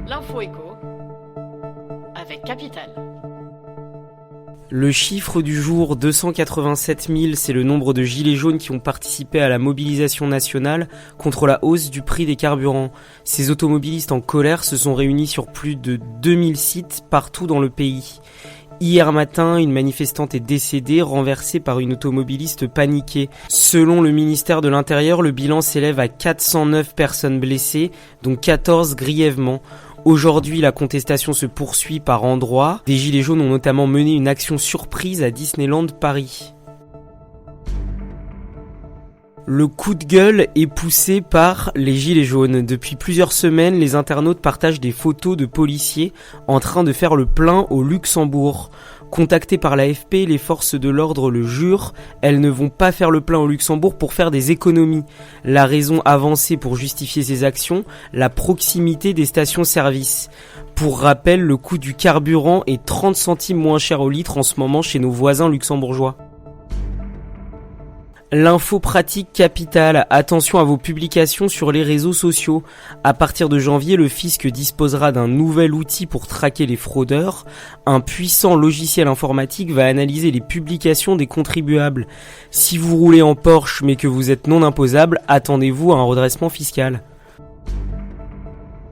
L'info écho avec Capital. Le chiffre du jour, 287 000, c'est le nombre de gilets jaunes qui ont participé à la mobilisation nationale contre la hausse du prix des carburants. Ces automobilistes en colère se sont réunis sur plus de 2000 sites partout dans le pays. Hier matin, une manifestante est décédée, renversée par une automobiliste paniquée. Selon le ministère de l'Intérieur, le bilan s'élève à 409 personnes blessées, dont 14 grièvement. Aujourd'hui, la contestation se poursuit par endroits. Des gilets jaunes ont notamment mené une action surprise à Disneyland Paris. Le coup de gueule est poussé par les gilets jaunes. Depuis plusieurs semaines, les internautes partagent des photos de policiers en train de faire le plein au Luxembourg. Contactées par l'AFP, les forces de l'ordre le jurent, elles ne vont pas faire le plein au Luxembourg pour faire des économies. La raison avancée pour justifier ces actions, la proximité des stations-service. Pour rappel, le coût du carburant est 30 centimes moins cher au litre en ce moment chez nos voisins luxembourgeois. L'info pratique Capital, attention à vos publications sur les réseaux sociaux. À partir de janvier, le fisc disposera d'un nouvel outil pour traquer les fraudeurs. Un puissant logiciel informatique va analyser les publications des contribuables. Si vous roulez en Porsche mais que vous êtes non imposable, attendez-vous à un redressement fiscal.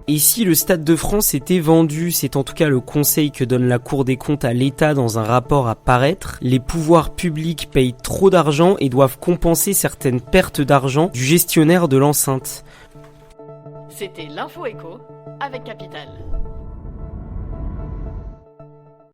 Et si le Stade de France était vendu, c'est en tout cas le conseil que donne la Cour des comptes à l'État dans un rapport à paraître. Les pouvoirs publics payent trop d'argent et doivent compenser certaines pertes d'argent du gestionnaire de l'enceinte. C'était l'info écho avec Capital.